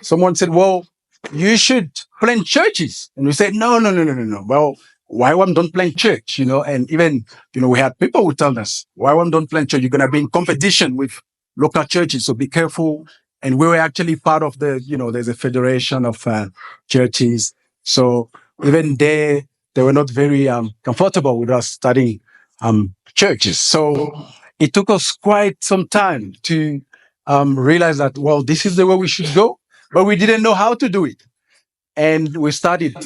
someone said, well, you should plant churches. And we said, no, no, no, no, no, no. Well, why one don't plant church, And even, we had people who tell us, why one don't plant church? You're going to be in competition with local churches. So be careful. And we were actually part of there's a federation of churches. So even they were not very comfortable with us studying churches. So it took us quite some time to realize that, well, this is the way we should go, but we didn't know how to do it. And we started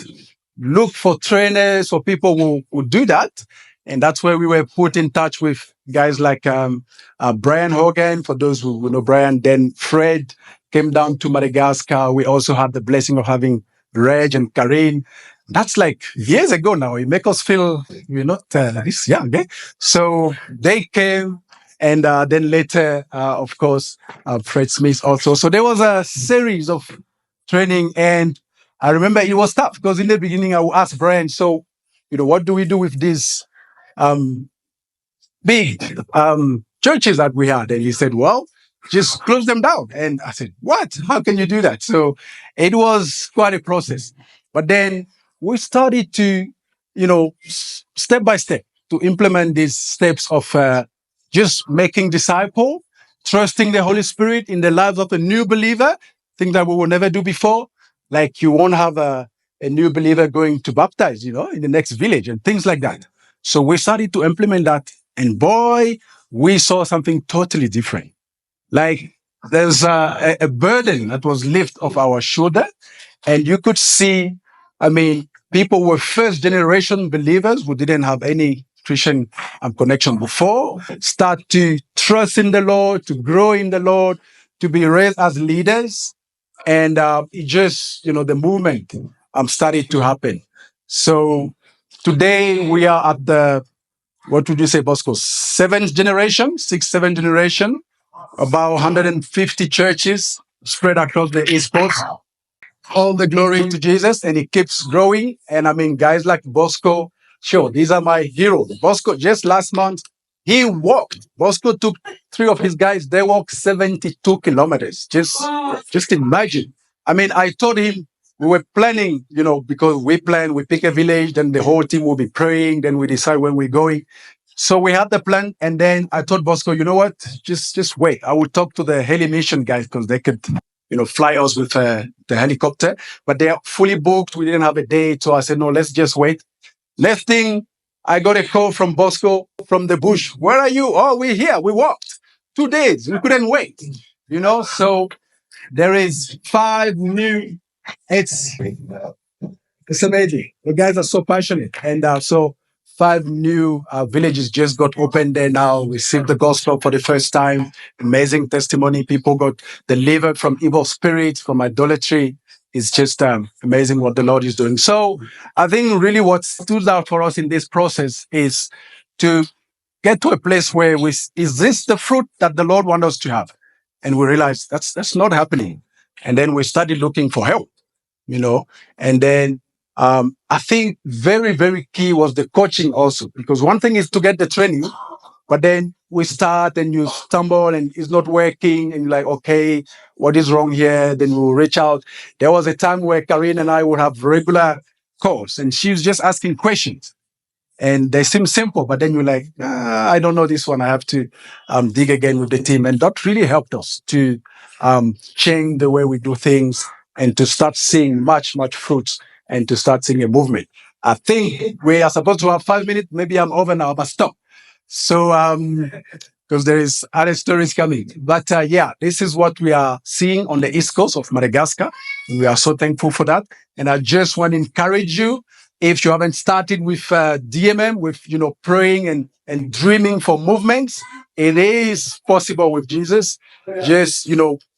look for trainers or people who would do that. And that's where we were put in touch with guys like Brian Hogan, for those who know Brian. Then Fred came down to Madagascar. We also had the blessing of having Reg and Karin. That's like years ago now. It makes us feel we're not this young. Eh? So they came. And then later, of course, Fred Smith also. So there was a series of training. And I remember it was tough because in the beginning, I would ask Brian, so, what do we do with these big churches that we had? And he said, well, just close them down. And I said, what? How can you do that? So it was quite a process. But then we started to, step by step to implement these steps of just making disciple, trusting the Holy Spirit in the lives of a new believer, thing that we will never do before. Like you won't have a new believer going to baptize, in the next village and things like that. So we started to implement that. And boy, we saw something totally different. Like there's a burden that was lifted off our shoulder. And you could see, people were first generation believers who didn't have any Christian connection before, start to trust in the Lord, to grow in the Lord, to be raised as leaders. And it just, the movement started to happen. So today we are at the, what would you say, Bosco? Seventh generation, about 150 churches spread across the East Coast. All the glory to Jesus, and it keeps growing. And guys like Bosco, sure, these are my heroes. Bosco, just last month, he walked. Bosco took 3 of his guys, they walked 72 kilometers. Just imagine. I told him we were planning, because we pick a village, then the whole team will be praying, then we decide when we're going. So we had the plan, and then I told Bosco, you know what? Just wait. I will talk to the heli mission guys because they could, fly us with the helicopter. But they are fully booked. We didn't have a date, so I said, no, let's just wait. Next thing, I got a call from Bosco from the bush. Where are you? Oh, we're here. We walked 2 days. We couldn't wait. So there is 5 new. It's amazing. The guys are so passionate, and so 5 new villages just got opened there now, received the gospel for the first time. Amazing testimony. People got delivered from evil spirits, from idolatry. It's just amazing what the Lord is doing. So I think really what stood out for us in this process is to get to a place where is this the fruit that the Lord wants us to have? And we realized that's not happening. And then we started looking for help, and then I think very, very key was the coaching also, because one thing is to get the training, but then we start and you stumble and it's not working and you're like, okay, what is wrong here? Then we'll reach out. There was a time where Karin and I would have regular calls and she was just asking questions and they seem simple, but then you're like, I don't know this one. I have to dig again with the team. And that really helped us to change the way we do things and to start seeing much, much fruits and to start seeing a movement. I think we are supposed to have 5 minutes. Maybe I'm over now, but stop. So, because there is other stories coming. But this is what we are seeing on the East Coast of Madagascar. We are so thankful for that. And I just want to encourage you, if you haven't started with DMM, with, praying and dreaming for movements, it is possible with Jesus. Just,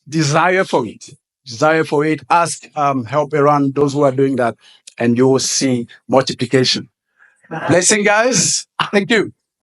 desire for it. Desire for it. Ask help around those who are doing that, and you will see multiplication. Blessing, guys. Thank you.